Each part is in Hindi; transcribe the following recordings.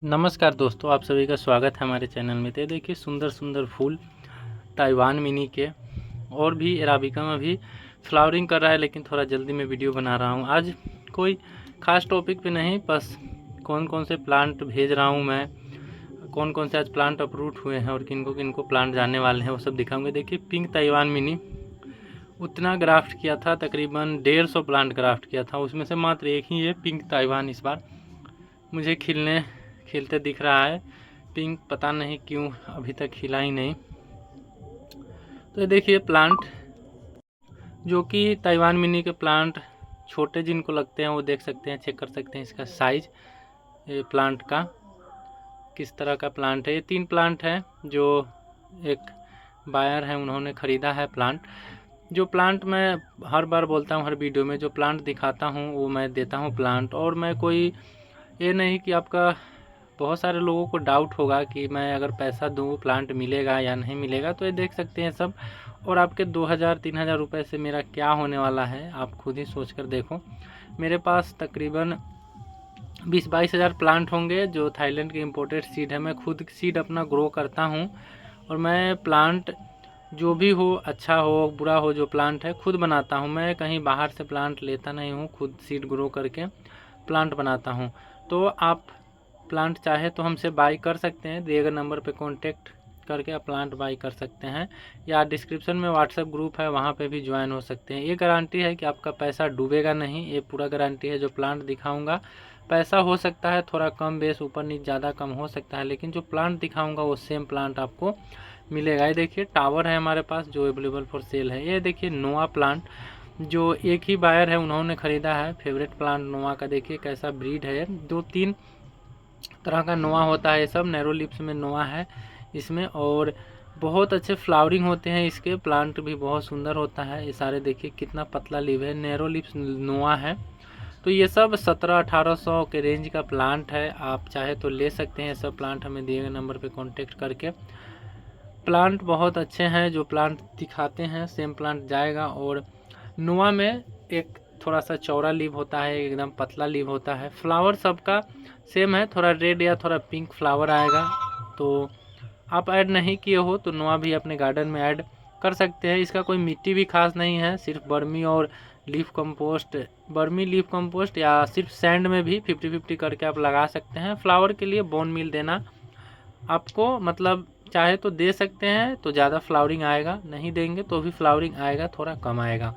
नमस्कार दोस्तों, आप सभी का स्वागत है हमारे चैनल में। तो देखिए सुंदर सुंदर फूल ताइवान मिनी के और भी अराबिका में भी फ्लावरिंग कर रहा है, लेकिन थोड़ा जल्दी में वीडियो बना रहा हूँ। आज कोई ख़ास टॉपिक पे नहीं, बस कौन कौन से प्लांट भेज रहा हूँ मैं, कौन कौन से आज प्लांट अप्रूव हुए हैं और किनको किनको प्लांट जाने वाले हैं वो सब दिखाऊँगे। देखिए पिंक ताइवान मिनी उतना ग्राफ्ट किया था, तकरीबन 150 प्लांट ग्राफ्ट किया था, उसमें से मात्र एक ही है पिंक ताइवान इस बार मुझे खिलते दिख रहा है। पिंक पता नहीं क्यों अभी तक खिला ही नहीं। तो ये देखिए प्लांट जो कि ताइवान मिनी के प्लांट छोटे जिनको लगते हैं वो देख सकते हैं, चेक कर सकते हैं इसका साइज, ये प्लांट का किस तरह का प्लांट है। ये 3 प्लांट है जो एक बायर है उन्होंने ख़रीदा है प्लांट। जो प्लांट मैं हर बार बोलता हूँ, हर वीडियो में जो प्लांट दिखाता हूँ वो मैं देता हूँ प्लांट। और मैं कोई ये नहीं कि आपका बहुत सारे लोगों को डाउट होगा कि मैं अगर पैसा दूँ प्लांट मिलेगा या नहीं मिलेगा। तो ये देख सकते हैं सब, और आपके 2000-3000 रुपये से मेरा क्या होने वाला है आप खुद ही सोच कर देखो। मेरे पास तकरीबन 20-22 हज़ार प्लांट होंगे जो थाईलैंड के इम्पोर्टेड सीड है। मैं खुद सीड अपना ग्रो करता हूँ और मैं प्लांट जो भी हो, अच्छा हो बुरा हो, जो प्लांट है खुद बनाता हूँ। मैं कहीं बाहर से प्लांट लेता नहीं हूँ, खुद सीड ग्रो करके प्लांट बनाता हूँ। तो आप प्लांट चाहे तो हमसे बाई कर सकते हैं, दिए गए नंबर पे कांटेक्ट करके आप प्लांट बाई कर सकते हैं, या डिस्क्रिप्शन में व्हाट्सएप ग्रुप है वहाँ पे भी ज्वाइन हो सकते हैं। ये गारंटी है कि आपका पैसा डूबेगा नहीं, ये पूरा गारंटी है। जो प्लांट दिखाऊंगा पैसा हो सकता है थोड़ा कम बेस, ऊपर नीचे ज़्यादा कम हो सकता है, लेकिन जो प्लांट दिखाऊंगा वो सेम प्लांट आपको मिलेगा। ये देखिए टावर है हमारे पास जो अवेलेबल फॉर सेल है। ये देखिए नोआ प्लांट जो एक ही बायर है उन्होंने ख़रीदा है, फेवरेट प्लांट नोआ का। देखिए कैसा ब्रीड है, 2-3 तरह का नोआ होता है। ये सब नैरो लिप्स में नोआ है इसमें, और बहुत अच्छे फ्लावरिंग होते हैं इसके। प्लांट भी बहुत सुंदर होता है। ये सारे देखिए कितना पतला लीव है, नैरो लिप्स नोआ है। तो ये सब 1700-1800 के रेंज का प्लांट है, आप चाहे तो ले सकते हैं सब प्लांट हमें दिए गए नंबर पे कांटेक्ट करके। प्लांट बहुत अच्छे हैं, जो प्लांट दिखाते हैं सेम प्लांट जाएगा। और नोआ में एक थोड़ा सा चौड़ा लीव होता है, एकदम पतला लीव होता है। फ्लावर सबका सेम है, थोड़ा रेड या थोड़ा पिंक फ्लावर आएगा। तो आप ऐड नहीं किए हो तो नोआ भी अपने गार्डन में ऐड कर सकते हैं। इसका कोई मिट्टी भी खास नहीं है, सिर्फ बर्मी और लीफ कंपोस्ट, बर्मी लीफ कंपोस्ट या सिर्फ सैंड में भी 50-50 करके आप लगा सकते हैं। फ्लावर के लिए बोन मील देना आपको, मतलब चाहे तो दे सकते हैं तो ज़्यादा फ्लावरिंग आएगा, नहीं देंगे तो भी फ्लावरिंग आएगा, थोड़ा कम आएगा।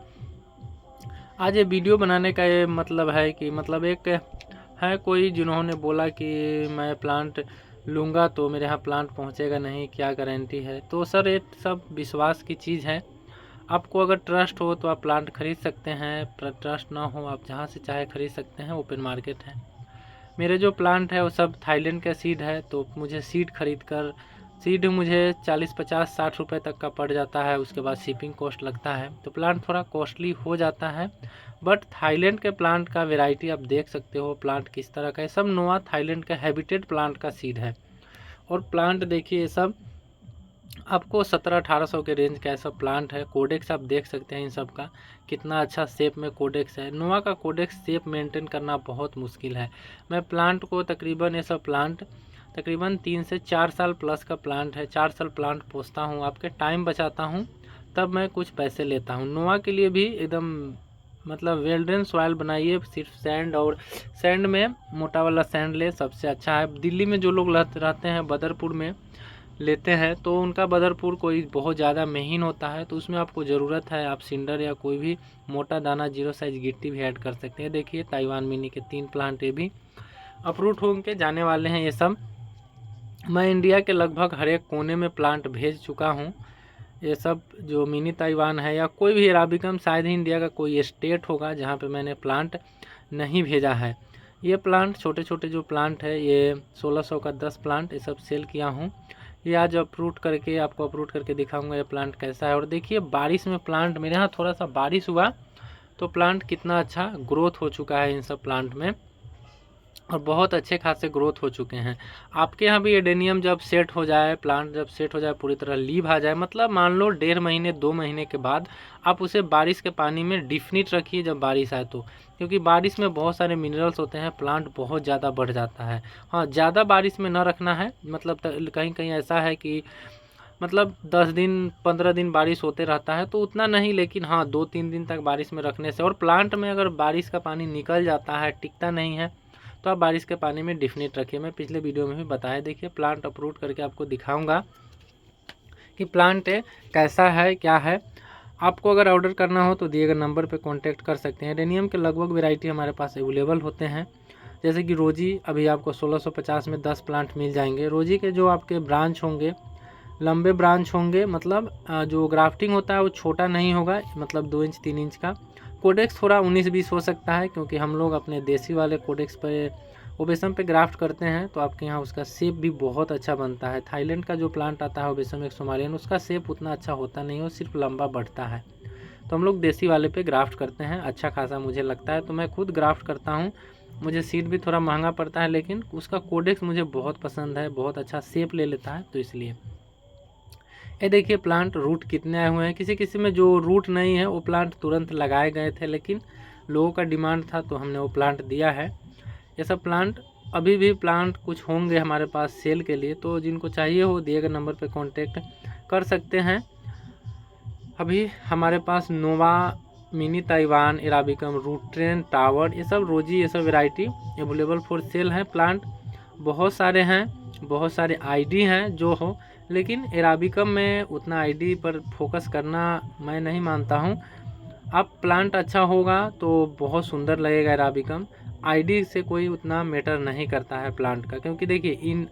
आज ये वीडियो बनाने का ये मतलब है कि मतलब एक है कोई जिन्होंने बोला कि मैं प्लांट लूँगा तो मेरे यहाँ प्लांट पहुँचेगा नहीं, क्या गारंटी है। तो सर ये सब विश्वास की चीज़ है। आपको अगर ट्रस्ट हो तो आप प्लांट खरीद सकते हैं, ट्रस्ट ना हो आप जहाँ से चाहे खरीद सकते हैं, ओपन मार्केट है। मेरे जो प्लांट है वो सब थाईलैंड का सीड है, तो मुझे सीड खरीद कर, सीड मुझे 40-50-60 रुपये तक का पड़ जाता है, उसके बाद शिपिंग कॉस्ट लगता है, तो प्लांट थोड़ा कॉस्टली हो जाता है। बट थाईलैंड के प्लांट का वैरायटी आप देख सकते हो प्लांट किस तरह का है। सब नोआ थाईलैंड का हैबिटेट प्लांट का सीड है। और प्लांट देखिए ये सब आपको 1700-1800 के रेंज का ऐसा प्लांट है। कोडेक्स आप देख सकते हैं इन सब का, कितना अच्छा शेप में कोडेक्स है। नोआ का कोडेक्स शेप मेंटेन करना बहुत मुश्किल है। मैं प्लांट को तकरीबन, ये सब प्लांट तकरीबन 3 से 4 साल प्लस का प्लांट है, 4 साल प्लांट पोसता हूँ, आपके टाइम बचाता हूँ, तब मैं कुछ पैसे लेता हूँ। नोआ के लिए भी एकदम मतलब वेल ड्रेन सॉइल बनाइए, सिर्फ सैंड, और सैंड में मोटा वाला सैंड ले, सबसे अच्छा है। दिल्ली में जो लोग रहते हैं बदरपुर में लेते हैं, तो उनका बदरपुर कोई बहुत ज़्यादा महीन होता है, तो उसमें आपको ज़रूरत है आप सिंडर या कोई भी मोटा दाना 0 साइज गिट्टी भी ऐड कर सकते हैं। देखिए ताइवान मिनी के 3 प्लांट ये भी अप्रूव होकर जाने वाले हैं। ये सब मैं इंडिया के लगभग हर एक कोने में प्लांट भेज चुका हूँ। ये सब जो मिनी ताइवान है या कोई भी अराबिकम, शायद ही इंडिया का कोई स्टेट होगा जहाँ पे मैंने प्लांट नहीं भेजा है। ये प्लांट छोटे छोटे जो प्लांट है, ये 1600 का 10 प्लांट ये सब सेल किया हूँ। ये आज अप्रूव करके आपको अप्रूव करके दिखाऊंगा ये प्लांट कैसा है। और देखिए बारिश में प्लांट, मेरे यहाँ थोड़ा सा बारिश हुआ तो प्लांट कितना अच्छा ग्रोथ हो चुका है इन सब प्लांट में। और बहुत अच्छे खासे ग्रोथ हो चुके हैं। आपके यहाँ भी एडेनियम जब सेट हो जाए, प्लांट जब सेट हो जाए, पूरी तरह लीव आ जाए, मतलब मान लो 1.5 महीने 2 महीने के बाद आप उसे बारिश के पानी में डिफिनिट रखिए जब बारिश आए तो, क्योंकि बारिश में बहुत सारे मिनरल्स होते हैं, प्लांट बहुत ज़्यादा बढ़ जाता है। हाँ, ज़्यादा बारिश में ना रखना है, मतलब कहीं कहीं ऐसा है कि मतलब 10 दिन 15 दिन बारिश होते रहता है तो उतना नहीं, लेकिन हाँ 2-3 दिन तक बारिश में रखने से, और प्लांट में अगर बारिश का पानी निकल जाता है, टिकता नहीं है, तो आप बारिश के पानी में डिफिनिट रखिए। मैं पिछले वीडियो में भी बताया, देखिए प्लांट अपरूट करके आपको दिखाऊंगा कि प्लांट कैसा है क्या है। आपको अगर ऑर्डर करना हो तो दिए गए नंबर पर कॉन्टैक्ट कर सकते हैं। एडेनियम के लगभग वैरायटी हमारे पास अवेलेबल होते हैं, जैसे कि रोजी अभी आपको 1650 में 10 प्लांट मिल जाएंगे। रोजी के जो आपके ब्रांच होंगे लंबे ब्रांच होंगे, मतलब जो ग्राफ्टिंग होता है वो छोटा नहीं होगा, मतलब 2 इंच 3 इंच का। कोडेक्स थोड़ा 19-20 हो सकता है, क्योंकि हम लोग अपने देसी वाले कोडेक्स पे ओबेसम पे ग्राफ्ट करते हैं, तो आपके यहाँ उसका शेप भी बहुत अच्छा बनता है। थाईलैंड का जो प्लांट आता है ओबेसम एक सोमालियन, उसका शेप उतना अच्छा होता नहीं हो, सिर्फ लंबा बढ़ता है। तो हम लोग देसी वाले पे ग्राफ्ट करते हैं, अच्छा खासा मुझे लगता है, तो मैं खुद ग्राफ्ट करता हूँ। मुझे सीड भी थोड़ा महंगा पड़ता है, लेकिन उसका कोडेक्स मुझे बहुत पसंद है, बहुत अच्छा शेप ले लेता है, तो इसलिए। ये देखिए प्लांट रूट कितने आए हुए हैं। किसी किसी में जो रूट नहीं है वो प्लांट तुरंत लगाए गए थे, लेकिन लोगों का डिमांड था तो हमने वो प्लांट दिया है। ये सब प्लांट अभी भी प्लांट कुछ होंगे हमारे पास सेल के लिए, तो जिनको चाहिए हो दिए गए नंबर पे कांटेक्ट कर सकते हैं। अभी हमारे पास नोवा, मिनी ताइवान, एराबिकम, रूट्रेन, टावर, ये सब रोजी, ये सब वैरायटी अवेलेबल फॉर सेल हैं। प्लांट बहुत सारे हैं, बहुत सारे आईडी हैं जो हो, लेकिन एराबिकम में उतना आईडी पर फोकस करना मैं नहीं मानता हूँ। आप प्लांट अच्छा होगा तो बहुत सुंदर लगेगा एराबिकम, आईडी से कोई उतना मैटर नहीं करता है प्लांट का, क्योंकि देखिए इन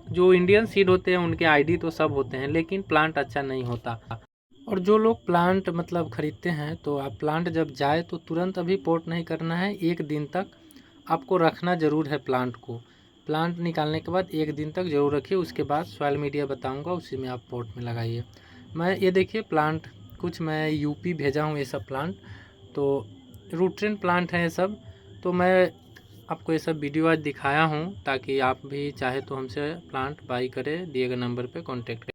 जो इंडियन सीड होते हैं उनके आईडी तो सब होते हैं, लेकिन प्लांट अच्छा नहीं होता। और जो लोग प्लांट मतलब ख़रीदते हैं, तो आप प्लांट जब जाए तो तुरंत अभी पोर्ट नहीं करना है, 1 दिन तक आपको रखना ज़रूर है प्लांट को। प्लांट निकालने के बाद 1 दिन तक ज़रूर रखिए, उसके बाद सॉइल मीडिया बताऊंगा, उसी में आप पोर्ट में लगाइए। मैं ये देखिए प्लांट कुछ मैं यूपी भेजा हूँ, ये सब प्लांट तो रूट्रेन प्लांट हैं ये सब, तो मैं आपको ये सब वीडियो आज दिखाया हूँ ताकि आप भी चाहे तो हमसे प्लांट बाई करें, दिए गए नंबर पर कॉन्टेक्ट करें।